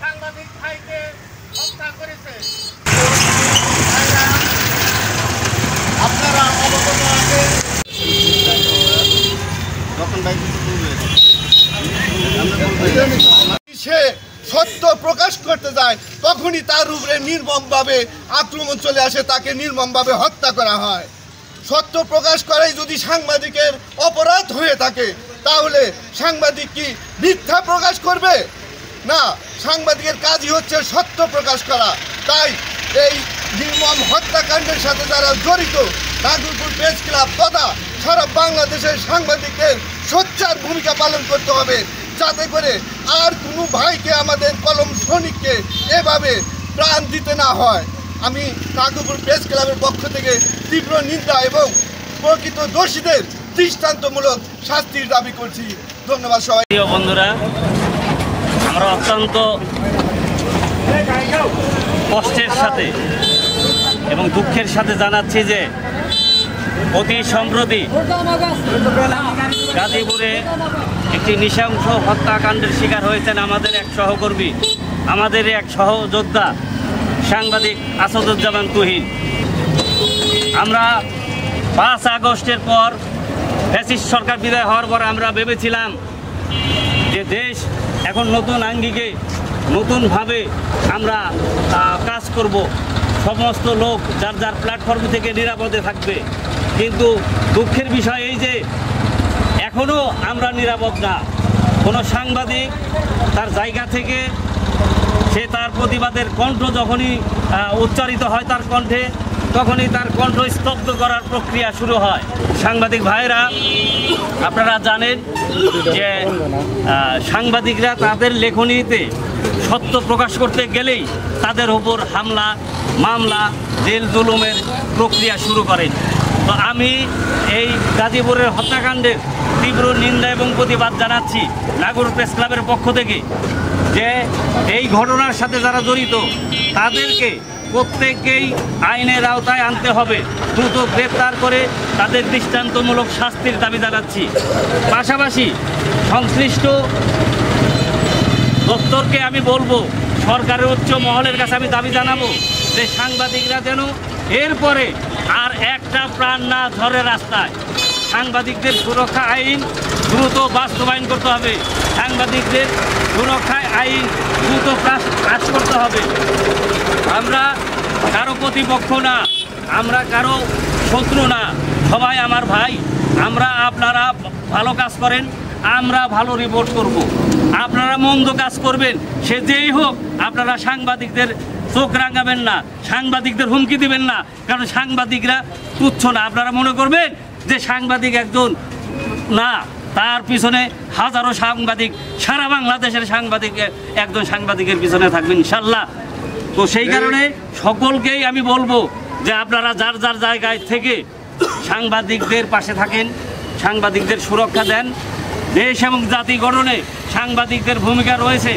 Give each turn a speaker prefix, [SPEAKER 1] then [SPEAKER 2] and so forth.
[SPEAKER 1] সাংবাদিক ভাইকে হত্যা করেছে। আপনারা অবগত আছেন। সে সত্য প্রকাশ করতে যায় তখনই তার উপরে নির্মমভাবে আক্রমণ চলে আসে, তাকে নির্মমভাবে হত্যা করা হয়। সত্য প্রকাশ করাই যদি সাংবাদিকের অপরাধ হয়ে থাকে তাহলে সাংবাদিক কি মিথ্যা প্রকাশ করবে? না, সাংবাদিকের কাজই হচ্ছে সত্য প্রকাশ করা। তাই এই নির্মম হত্যাকাণ্ডের সাথে যারা জড়িত নাগরপুর প্রেস ক্লাব তথা সারা বাংলাদেশের সাংবাদিকদের সোচ্চার ভূমিকা পালন করতে হবে, যাতে করে আর কোনো ভাইকে, আমাদের কলম সৈনিককে এভাবে প্রাণ দিতে না হয়। আমি নাগরপুর প্রেস ক্লাবের পক্ষ থেকে তীব্র নিন্দা এবং প্রকৃত দোষীদের দৃষ্টান্তমূলক শাস্তির দাবি করছি। ধন্যবাদ সবাই।
[SPEAKER 2] বন্ধুরা, আমরা অত্যন্ত কষ্টের সাথে এবং দুঃখের সাথে জানাচ্ছি যে অতি সম্প্রতি গাজীপুরে একটি নৃশংস হত্যাকাণ্ডের শিকার হয়েছেন আমাদের এক সহকর্মী, আমাদের এক সহযোদ্ধা সাংবাদিক আসাদুজ্জামান তুহিন। আমরা 5 আগস্টের পর ফ্যাসিস্ট সরকার বিদায় হওয়ার পর আমরা ভেবেছিলাম যে দেশ এখন নতুন আঙ্গিকে নতুনভাবে আমরা কাজ করব, সমস্ত লোক যার যার প্ল্যাটফর্ম থেকে নিরাপদে থাকবে। কিন্তু দুঃখের বিষয় এই যে এখনও আমরা নিরাপদ না। কোনো সাংবাদিক তার জায়গা থেকে সে তার প্রতিবাদের কণ্ঠ যখনই উচ্চারিত হয় তার কণ্ঠে, তখনই তার কণ্ঠ স্তব্ধ করার প্রক্রিয়া শুরু হয়। সাংবাদিক ভাইরা, আপনারা জানেন যে সাংবাদিকরা তাদের লেখনীতে সত্য প্রকাশ করতে গেলেই তাদের উপর হামলা, মামলা, জেল জুলুমের প্রক্রিয়া শুরু করেন। তো আমি এই গাজীপুরের হত্যাকাণ্ডের তীব্র নিন্দা এবং প্রতিবাদ জানাচ্ছি নাগরপুর প্রেস ক্লাবের পক্ষ থেকে, যে এই ঘটনার সাথে যারা জড়িত তাদেরকে প্রত্যেককেই আইনের আওতায় আনতে হবে, দ্রুত গ্রেপ্তার করে তাদের দৃষ্টান্তমূলক শাস্তির দাবি জানাচ্ছি। পাশাপাশি সংশ্লিষ্ট দপ্তরকে আমি বলবো, সরকারের উচ্চ মহলের কাছে আমি দাবি জানাবো যে সাংবাদিকরা যেন এরপরে আর একটা প্রাণ না ধরে রাস্তায়। সাংবাদিকদের সুরক্ষা আইন দ্রুত বাস্তবায়ন করতে হবে, সাংবাদিকদের সুরক্ষায় আইন দ্রুত কাজ করতে হবে। আমরা কারো প্রতিপক্ষ না, আমরা কারো শত্রু না, সবাই আমার ভাই। আপনারা ভালো কাজ করেন, আমরা ভালো রিপোর্ট করব। আপনারা মন্দ কাজ করবেন, সে যেই হোক, আপনারা সাংবাদিকদের চোখ রাঙাবেন না, সাংবাদিকদের হুমকি দিবেন না, কারণ সাংবাদিকরা তুচ্ছ না। আপনারা মনে করবেন যে সাংবাদিক একজন না, তার পিছনে হাজারো সাংবাদিক, সারা বাংলাদেশের সাংবাদিক একজন সাংবাদিকের পিছনে থাকবেন ইনশাল্লাহ। তো সেই কারণে সকলকেই আমি বলবো যে আপনারা যার যার জায়গায় থেকে সাংবাদিকদের পাশে থাকেন, সাংবাদিকদের সুরক্ষা দেন। দেশ এবং জাতি গঠনে সাংবাদিকদের ভূমিকা রয়েছে।